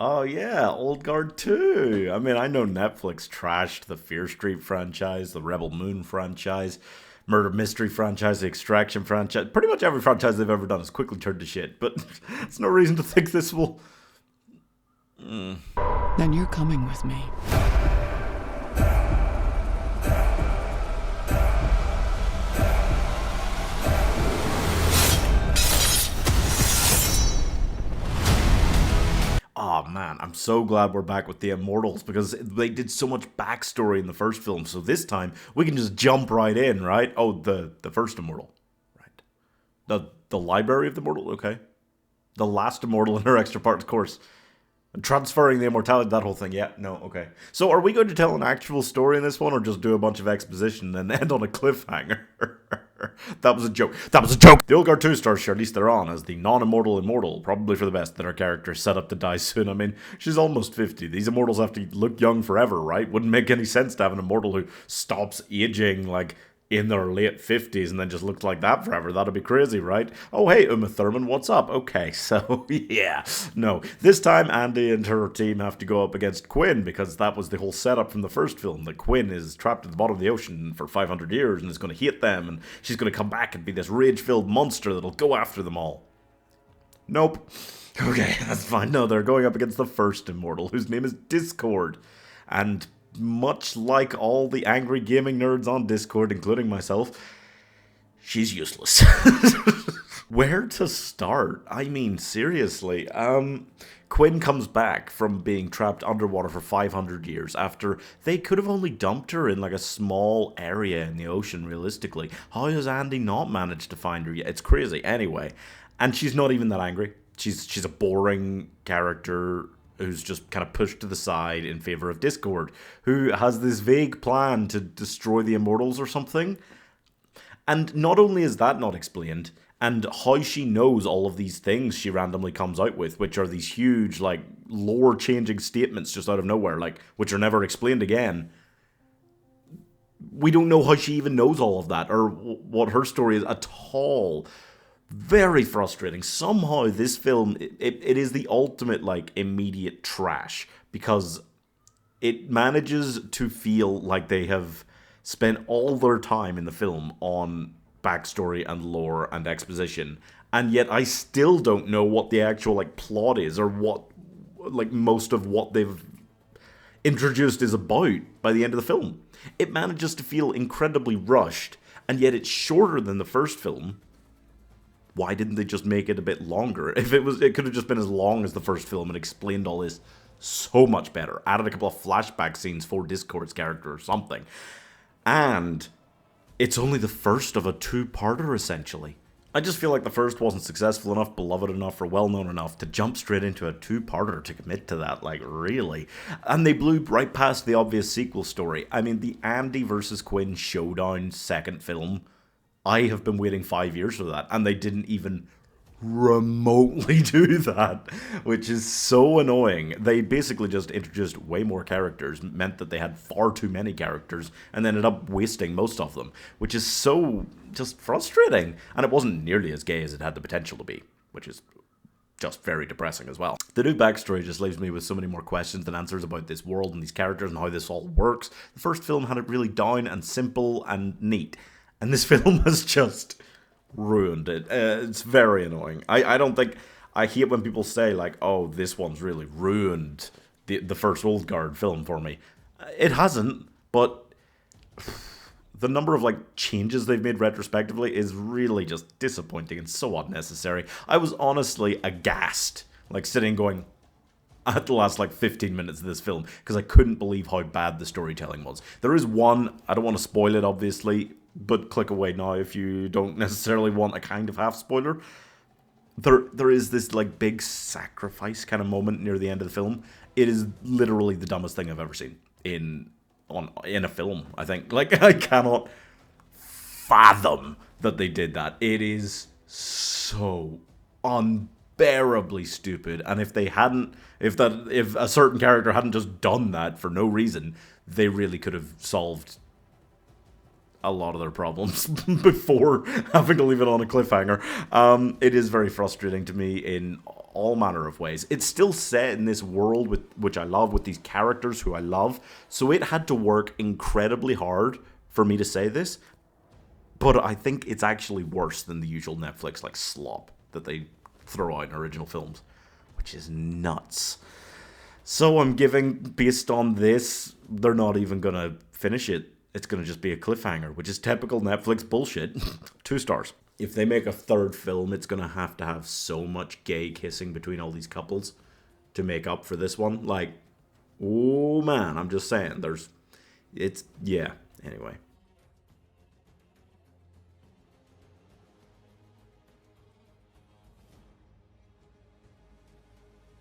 Oh yeah, oldguard 2. I mean, I know Netflix trashed the Fear Street franchise, the Rebel Moon franchise, Murder Mystery franchise, the Extraction franchise. Pretty much every franchise they've ever done has quickly turned to shit, but it's no reason to think this will... Then you're coming with me. Oh man, I'm so glad we're back with the Immortals because they did so much backstory in the first film. So this time we can just jump right in, right? Oh, the first Immortal, right? The Library of the Immortal, okay. The last Immortal in her extra parts course. Transferring the immortality, that whole thing, yeah, no, okay. So are we going to tell an actual story in this one or just do a bunch of exposition and end on a cliffhanger? That was a joke. That was a joke! The Old Guard 2 stars Charlize Theron as the non-immortal immortal, probably for the best that her character is set up to die soon. I mean, she's almost 50. These immortals have to look young forever, right? Wouldn't make any sense to have an immortal who stops aging, like, in their late 50s and then just looked like that forever. That'd be crazy, right? Oh, hey, Uma Thurman, what's up? Okay, so, yeah. No, this time Andy and her team have to go up against Quinn because that was the whole setup from the first film, that Quinn is trapped at the bottom of the ocean for 500 years and is going to hate them and she's going to come back and be this rage-filled monster that'll go after them all. Nope. Okay, that's fine. No, they're going up against the first immortal, whose name is Discord. And much like all the angry gaming nerds on Discord, including myself, she's useless. Where to start? I mean, seriously. Quinn comes back from being trapped underwater for 500 years after they could have only dumped her in like a small area in the ocean, realistically. How has Andy not managed to find her yet? It's crazy. Anyway, and she's not even that angry. She's a boring character who's just kind of pushed to the side in favor of Discord, who has this vague plan to destroy the Immortals or something. And not only is that not explained, and how she knows all of these things she randomly comes out with, which are these huge, like, lore-changing statements just out of nowhere, like, which are never explained again. We don't know how she even knows all of that, or what her story is at all. Very frustrating. Somehow this film, it is the ultimate, like, immediate trash, because it manages to feel like they have spent all their time in the film on backstory and lore and exposition, and yet I still don't know what the actual, like, plot is, or what, like, most of what they've introduced is about by the end of the film. It manages to feel incredibly rushed, and yet it's shorter than the first film. Why didn't they just make it a bit longer? If it could have just been as long as the first film and explained all this so much better. Added a couple of flashback scenes for Discord's character or something. And it's only the first of a two-parter, essentially. I just feel like the first wasn't successful enough, beloved enough, or well-known enough to jump straight into a two-parter to commit to that, like, really. And they blew right past the obvious sequel story. I mean, the Andy versus Quinn showdown second film, I have been waiting 5 years for that, and they didn't even remotely do that, which is so annoying. They basically just introduced way more characters, meant that they had far too many characters, and ended up wasting most of them, which is so just frustrating. And it wasn't nearly as gay as it had the potential to be, which is just very depressing as well. The new backstory just leaves me with so many more questions than answers about this world and these characters and how this all works. The first film had it really down and simple and neat, and this film has just ruined it. It's very annoying. I don't think... I hate when people say, like, oh, this one's really ruined the first Old Guard film for me. It hasn't, but the number of, like, changes they've made retrospectively is really just disappointing and so unnecessary. I was honestly aghast, like, sitting going at the last, like, 15 minutes of this film, because I couldn't believe how bad the storytelling was. There is one, I don't want to spoil it, obviously, but click away now if you don't necessarily want a kind of half spoiler. There is this, like, big sacrifice kind of moment near the end of the film. It is literally the dumbest thing I've ever seen in a film, I think. Like, I cannot fathom that they did that. It is so unbearably stupid. And if a certain character hadn't just done that for no reason, they really could have solved a lot of their problems before having to leave it on a cliffhanger. It is very frustrating to me in all manner of ways. It's still set in this world which I love, with these characters who I love. So it had to work incredibly hard for me to say this. But I think it's actually worse than the usual Netflix like slop that they throw out in original films, which is nuts. So I'm giving, based on this, they're not even going to finish it. It's going to just be a cliffhanger, which is typical Netflix bullshit. 2 stars. If they make a third film, it's going to have so much gay kissing between all these couples to make up for this one. Like, oh man, I'm just saying, yeah, anyway.